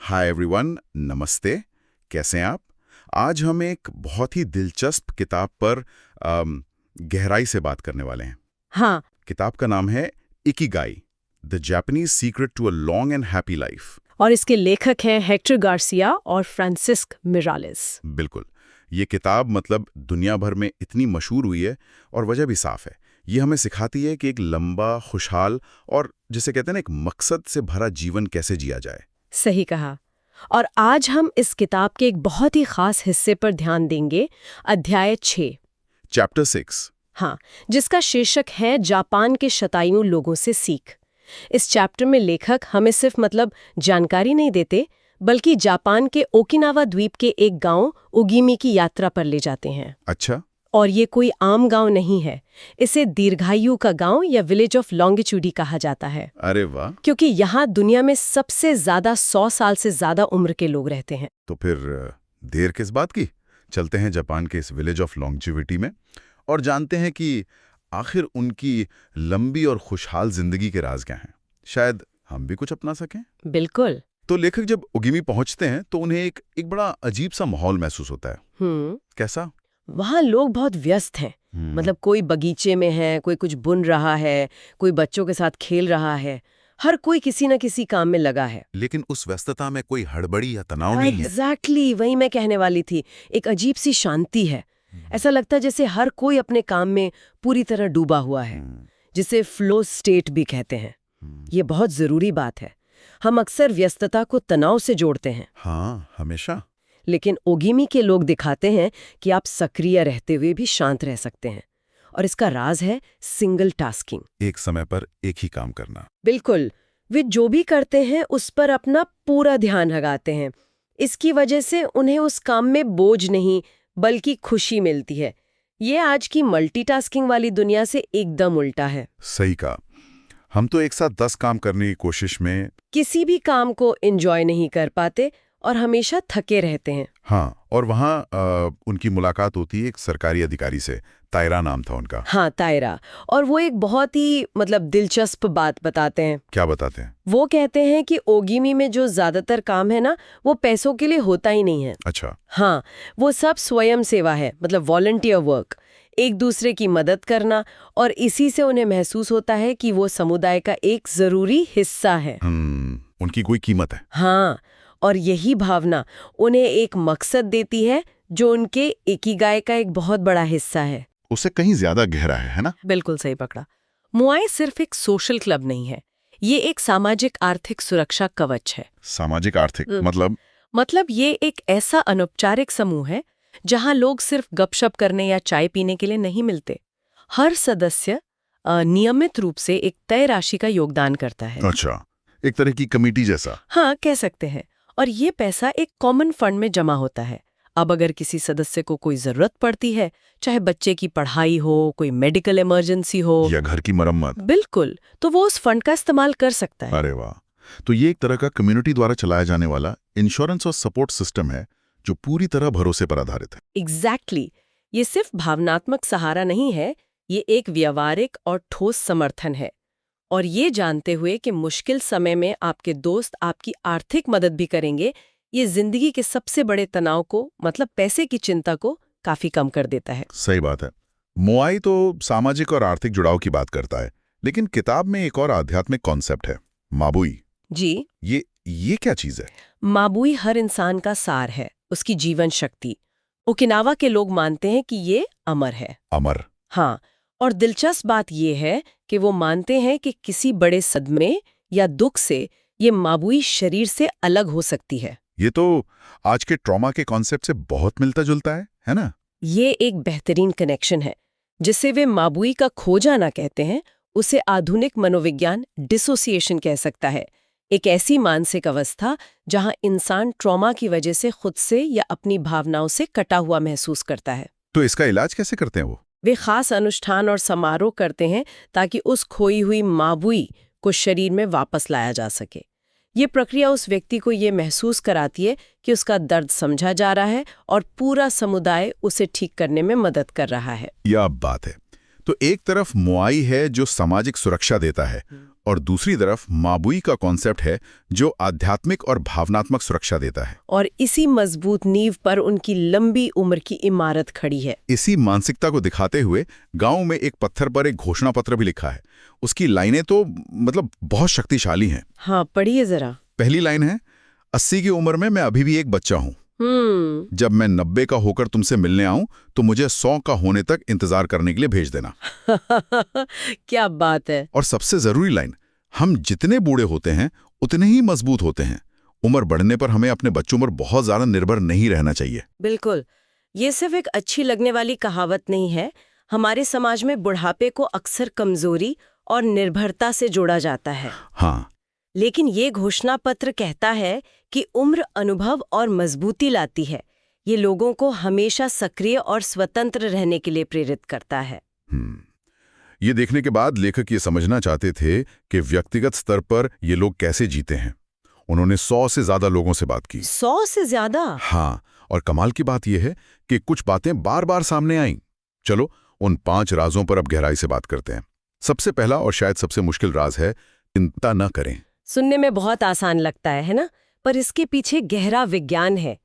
Hi everyone, नमस्ते। कैसे हैं आप? आज हम एक बहुत ही दिलचस्प किताब पर गहराई से बात करने वाले हैं। हाँ। किताब का नाम है Ikigai, the Japanese secret to a long and happy life. और इसके लेखक हैं हेक्टर गार्सिया और फ्रांसिस्क मिरालेस। बिल्कुल। ये किताब दुनिया भर में इतनी मशहूर हुई है और वजह भी साफ है। ये हमें सिखाती है कि एक लंबा, खुशहाल और जिसे कहते हैं ना एक मकसद से भरा जीवन कैसे जिया जाए। सही कहा। और आज हम इस किताब के एक बहुत ही खास हिस्से पर ध्यान देंगे, अध्याय 6। चैप्टर 6। हाँ, जिसका शीर्षक है जापान के शतायु लोगों से सीख। इस चैप्टर में लेखक हमें सिर्फ जानकारी नहीं देते, बल्कि जापान के ओकिनावा द्वीप के एक गांव उगिमी की यात्रा पर ले जाते हैं। अच्छा। और ये कोई आम गांव नहीं है। इसे दीर्घायु का गांव या विलेज ऑफ लॉन्गिट्यूडी कहा जाता है। अरे वाह! क्योंकि यहाँ दुनिया में सबसे ज्यादा 100 साल से ज्यादा उम्र के लोग रहते हैं। तो फिर देर किस बात की? चलते हैं जापान के इस विलेज ऑफ लॉन्जिविटी में और जानते हैं कि आखिर उनकी लंबी और खुशहाल जिंदगी के राज क्या हैं। शायद हम भी कुछ अपना सकें। बिल्कुल। तो लेखक जब उगिमी पहुंचते हैं तो उन्हें एक बड़ा अजीब सा माहौल महसूस होता है। कैसा? वहाँ लोग बहुत व्यस्त हैं। कोई बगीचे में है, कोई कुछ बुन रहा है, कोई बच्चों के साथ खेल रहा है। हर कोई किसी न किसी काम में लगा है। लेकिन उस व्यस्तता में कोई हड़बड़ी या तनाव नहीं है। एग्जैक्टली, वही मैं कहने वाली थी। एक अजीब सी शांति है। ऐसा लगता है जैसे हर कोई अपने काम में पूरी तरह डूबा हुआ है, जिसे फ्लो स्टेट भी कहते हैं। ये बहुत जरूरी बात है। हम अक्सर व्यस्तता को तनाव से जोड़ते हैं। हाँ, हमेशा। लेकिन ओगिमी के लोग दिखाते हैं कि आप सक्रिय रहते हुए भी शांत रह सकते हैं। और इसका राज है सिंगल टास्किंग, एक समय पर एक ही काम करना। बिल्कुल। वे जो भी करते हैं उस पर अपना पूरा ध्यान लगाते हैं। इसकी वजह से उन्हें उस काम में बोझ नहीं बल्कि खुशी मिलती है। ये आज की मल्टीटास्किंग वाली दुनिया से एकदम उल्टा है। सही कहा। हम तो एक साथ 10 काम करने की कोशिश में किसी भी काम को एंजॉय नहीं कर पाते और हमेशा थके रहते हैं। हाँ, और वहाँ उनकी मुलाकात होती है एक सरकारी अधिकारी से। तायरा नाम था उनका। हाँ, तायरा। और वो एक बहुत ही दिलचस्प बात बताते हैं। क्या बताते हैं? वो कहते हैं कि ओगिमी में जो ज्यादातर काम है ना, वो पैसों के लिए होता ही नहीं है। अच्छा। हाँ, वो सब स्वयं सेवा है, वॉलंटियर वर्क, एक दूसरे की मदद करना। और इसी से उन्हें महसूस होता है कि वो समुदाय का एक जरूरी हिस्सा है। उनकी कोई कीमत है। हाँ, और यही भावना उन्हें एक मकसद देती है जो उनके इकिगाई का एक बहुत बड़ा हिस्सा है। उसे कहीं ज्यादा गहरा है ना? बिल्कुल सही पकड़ा। मुआई सिर्फ एक सोशल क्लब नहीं है, ये एक सामाजिक आर्थिक सुरक्षा कवच है। सामाजिक आर्थिक मतलब ये एक ऐसा अनौपचारिक समूह है जहां लोग सिर्फ गपशप करने या चाय पीने के लिए नहीं मिलते। हर सदस्य नियमित रूप से एक तय राशि का योगदान करता है। अच्छा, एक तरह की कमेटी जैसा। हाँ, कह सकते हैं। और ये पैसा एक कॉमन फंड में जमा होता है। अब अगर किसी सदस्य को कोई जरूरत पड़ती है, चाहे बच्चे की पढ़ाई हो, कोई मेडिकल इमरजेंसी हो या घर की मरम्मत, बिल्कुल, तो वो उस फंड का इस्तेमाल कर सकता है। अरे वाह! तो ये एक तरह का कम्युनिटी द्वारा चलाया जाने वाला इंश्योरेंस और सपोर्ट सिस्टम है जो पूरी तरह भरोसे पर आधारित है। एग्जैक्टली। ये सिर्फ भावनात्मक सहारा नहीं है, ये एक व्यावहारिक और ठोस समर्थन है। और ये जानते हुए कि मुश्किल समय में आपके दोस्त आपकी आर्थिक मदद भी करेंगे, ये जिंदगी के सबसे बड़े तनाव को, पैसे की चिंता को काफी कम कर देता है। सही बात है। मुआई तो सामाजिक और आर्थिक जुड़ाव की बात करता है, लेकिन किताब में एक और आध्यात्मिक कॉन्सेप्ट है, माबुई। जी। ये क्या चीज है? माबुई हर इंसान का सार है, उसकी जीवन शक्ति। ओकिनावा के लोग मानते हैं कि ये अमर है। अमर? हाँ, और दिलचस्प बात ये है कि वो मानते हैं कि किसी बड़े सदमे या दुख से ये माबुई शरीर से अलग हो सकती है। ये तो आज के ट्रॉमा के कॉन्सेप्ट से बहुत मिलता जुलता है ना? ये एक बेहतरीन कनेक्शन है। जिसे वे माबुई का खो जाना कहते हैं, उसे आधुनिक मनोविज्ञान डिसोसिएशन कह सकता है। एक ऐसी मानसिक अवस्था जहां इंसान ट्रॉमा की वजह से खुद से या अपनी भावनाओं से कटा हुआ महसूस करता है। तो इसका इलाज कैसे करते हैं वो? वे खास अनुष्ठान और समारोह करते हैं ताकि उस खोई हुई माबुई को शरीर में वापस लाया जा सके। ये प्रक्रिया उस व्यक्ति को ये महसूस कराती है कि उसका दर्द समझा जा रहा है और पूरा समुदाय उसे ठीक करने में मदद कर रहा है। यह बात है। तो एक तरफ मुआई है जो सामाजिक सुरक्षा देता है और दूसरी तरफ माबुई का कॉन्सेप्ट है जो आध्यात्मिक और भावनात्मक सुरक्षा देता है। और इसी मजबूत नींव पर उनकी लंबी उम्र की इमारत खड़ी है। इसी मानसिकता को दिखाते हुए गांव में एक पत्थर पर एक घोषणा पत्र भी लिखा है। उसकी लाइनें तो मतलब बहुत शक्तिशाली हैं। हाँ, पढ़िए जरा। पहली लाइन है, 80 की उम्र में मैं अभी भी एक बच्चा हूँ। जब मैं 90 का होकर तुमसे मिलने आऊं तो मुझे 100 का होने तक इंतजार करने के लिए भेज देना। क्या बात है। और सबसे जरूरी लाइन, हम जितने बूढ़े होते हैं उतने ही मजबूत होते हैं। उम्र बढ़ने पर हमें अपने बच्चों पर बहुत ज्यादा निर्भर नहीं रहना चाहिए। बिल्कुल, ये सिर्फ एक अच्छी लगने वाली कहावत नहीं है। हमारे समाज में बुढ़ापे को अक्सर कमजोरी और निर्भरता से जोड़ा जाता है। हाँ, लेकिन ये घोषणा पत्र कहता है कि उम्र अनुभव और मजबूती लाती है। ये लोगों को हमेशा सक्रिय और स्वतंत्र रहने के लिए प्रेरित करता है। ये देखने के बाद लेखक ये समझना चाहते थे कि व्यक्तिगत स्तर पर ये लोग कैसे जीते हैं। उन्होंने 100 से ज्यादा लोगों से बात की। 100 से ज्यादा? हाँ, और कमाल की बात यह है कि कुछ बातें बार बार सामने आईं। चलो उन 5 राजों पर अब गहराई से बात करते हैं। सबसे पहला और शायद सबसे मुश्किल राज है, चिंता न करें। सुनने में बहुत आसान लगता है ना? पर इसके पीछे गहरा विज्ञान है।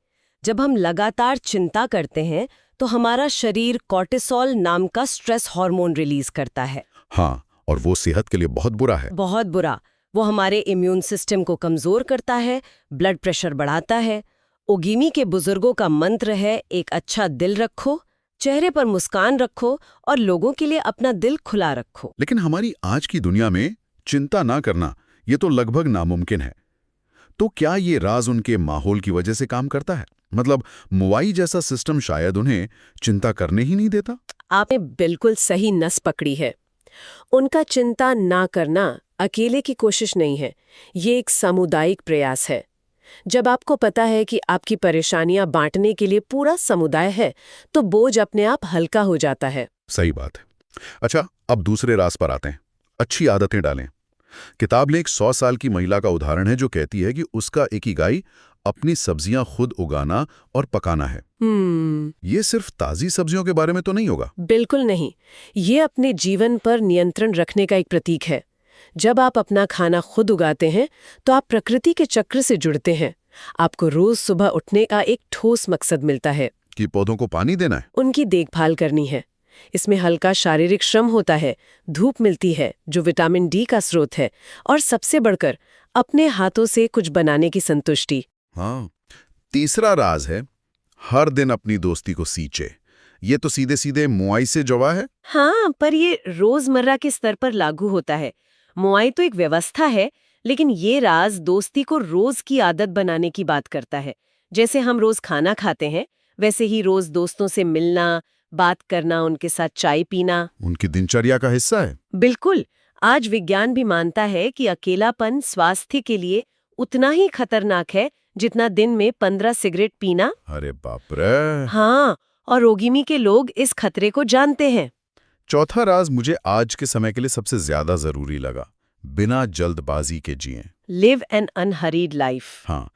जब हम लगातार चिंता करते हैं तो हमारा शरीर कॉर्टिसोल नाम का स्ट्रेस हार्मोन रिलीज करता है। हाँ, और वो सेहत के लिए बहुत बुरा है। बहुत बुरा। वो हमारे इम्यून सिस्टम को कमजोर करता है, ब्लड प्रेशर बढ़ाता है। ओगिमी के बुजुर्गों का मंत्र है, एक अच्छा दिल रखो, चेहरे पर मुस्कान रखो और लोगों के लिए अपना दिल खुला रखो। लेकिन हमारी आज की दुनिया में चिंता ना करना ये तो लगभग नामुमकिन है। तो क्या ये राज उनके माहौल की वजह से काम करता है? मतलब मुआई जैसा सिस्टम शायद उन्हें चिंता करने ही नहीं देता? आपने बिल्कुल सही नस पकड़ी है। उनका चिंता ना करना अकेले की कोशिश नहीं है, ये एक सामुदायिक प्रयास है। जब आपको पता है कि आपकी परेशानियां बांटने के लिए पूरा समुदाय है, तो बोझ अपने आप हल्का हो जाता है। सही बात है। अच्छा, अब दूसरे राज पर आते हैं, अच्छी आदतें डालें। किताब में एक 100 साल की महिला का उदाहरण है जो कहती है कि उसका इकिगाई अपनी सब्जियां खुद उगाना और पकाना है। ये सिर्फ ताजी सब्जियों के बारे में तो नहीं होगा? बिल्कुल नहीं। ये अपने जीवन पर नियंत्रण रखने का एक प्रतीक है। जब आप अपना खाना खुद उगाते हैं तो आप प्रकृति के चक्र से जुड़ते हैं। आपको रोज सुबह उठने का एक ठोस मकसद मिलता है कि पौधों को पानी देना है, उनकी देखभाल करनी है। इसमें हल्का शारीरिक श्रम होता है, धूप मिलती है जो विटामिन डी का स्रोत है, और सबसे बढ़कर अपने हाथों से कुछ बनाने की संतुष्टि। हाँ, तीसरा राज है, हर दिन अपनी दोस्ती को सींचे। ये तो सीधे सीधे मुआई से जुड़ा है। हाँ, पर ये रोजमर्रा के स्तर पर लागू होता है। मुआई तो एक व्यवस्था है, लेकिन ये राज दोस्ती को रोज की आदत बनाने की बात करता है। जैसे हम रोज खाना खाते हैं, वैसे ही रोज दोस्तों से मिलना, बात करना, उनके साथ चाय पीना उनकी दिनचर्या का हिस्सा है। बिल्कुल। आज विज्ञान भी मानता है कि अकेलापन स्वास्थ्य के लिए उतना ही खतरनाक है जितना दिन में 15 सिगरेट पीना। अरे बाप रे। हाँ, और ओगिमी के लोग इस खतरे को जानते हैं। चौथा राज मुझे आज के समय के लिए सबसे ज्यादा जरूरी लगा, बिना जल्दबाजी के जिएं। Live an unhurried life. हाँ,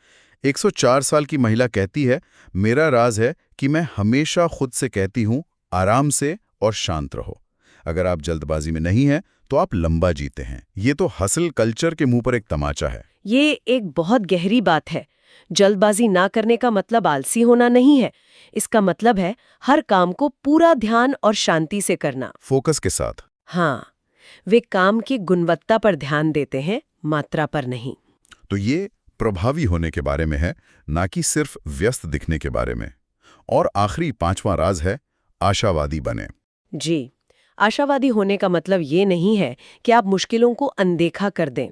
104 साल की महिला कहती है, मेरा राज है कि मैं हमेशा खुद से कहती हूँ, आराम से और शांत रहो। अगर आप जल्दबाजी में नहीं हैं तो आप लंबा जीते हैं। ये तो हसल कल्चर के मुंह पर एक तमाचा है। ये एक बहुत गहरी बात है। जल्दबाजी ना करने का मतलब आलसी होना नहीं है। इसका मतलब है हर काम को पूरा ध्यान और शांति से करना, फोकस के साथ। हाँ, वे काम की गुणवत्ता पर ध्यान देते हैं, मात्रा पर नहीं। तो ये प्रभावी होने के बारे में है, ना कि सिर्फ व्यस्त दिखने के बारे में। और आखिरी 5वां राज है, आशावादी बने। जी, आशावादी होने का मतलब ये नहीं है कि आप मुश्किलों को अनदेखा कर दें।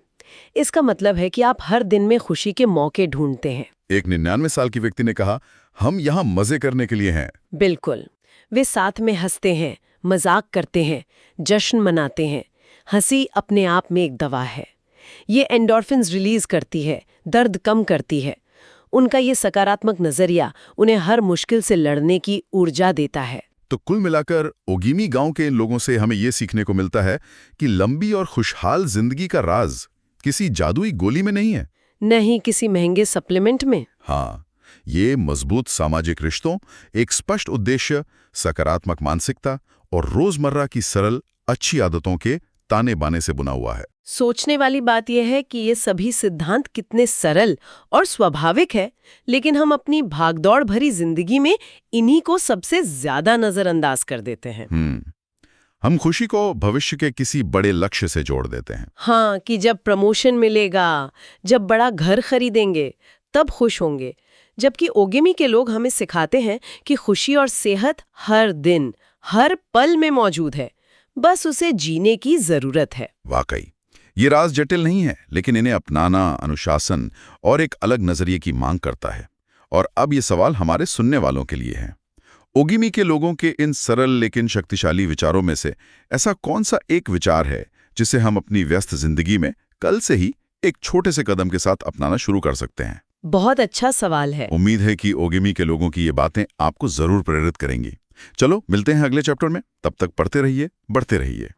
इसका मतलब है कि आप हर दिन में खुशी के मौके ढूंढते हैं। एक 99 साल की व्यक्ति ने कहा, हम यहाँ मजे करने के लिए हैं। बिल्कुल। वे साथ में हंसते हैं, मजाक करते हैं, जश्न मनाते हैं। हंसी अपने आप में एक दवा है। ये एंडोर्फिन्स रिलीज करती है, दर्द कम करती है। उनका ये सकारात्मक नजरिया उन्हें हर मुश्किल से लड़ने की ऊर्जा देता है। तो कुल मिलाकर ओगिमी गांव के इन लोगों से हमें ये सीखने को मिलता है कि लंबी और खुशहाल जिंदगी का राज किसी जादुई गोली में नहीं है, नहीं किसी महंगे सप्लीमेंट में। हाँ, ये मजबूत सामाजिक रिश्तों, एक स्पष्ट उद्देश्य, सकारात्मक मानसिकता और रोजमर्रा की सरल अच्छी आदतों के ताने बाने से बुना हुआ है। सोचने वाली बात यह है कि ये सभी सिद्धांत कितने सरल और स्वाभाविक है, लेकिन हम अपनी भागदौड़ भरी जिंदगी में इन्हीं को सबसे ज्यादा नजरअंदाज कर देते हैं। हम खुशी को भविष्य के किसी बड़े लक्ष्य से जोड़ देते हैं। हाँ, कि जब प्रमोशन मिलेगा, जब बड़ा घर खरीदेंगे, तब खुश होंगे। जबकि ओगेमी के लोग हमें सिखाते हैं कि खुशी और सेहत हर दिन, हर पल में मौजूद है, बस उसे जीने की जरूरत है। वाकई ये राज जटिल नहीं है, लेकिन इन्हें अपनाना अनुशासन और एक अलग नजरिए की मांग करता है। और अब ये सवाल हमारे सुनने वालों के लिए है। ओगेमी के लोगों के इन सरल लेकिन शक्तिशाली विचारों में से ऐसा कौन सा एक विचार है जिसे हम अपनी व्यस्त जिंदगी में कल से ही एक छोटे से कदम के साथ अपनाना शुरू कर सकते हैं? बहुत अच्छा सवाल है। उम्मीद है कि ओगेमी के लोगों की ये बातें आपको जरूर प्रेरित करेंगी। चलो मिलते हैं अगले चैप्टर में। तब तक पढ़ते रहिए, बढ़ते रहिए।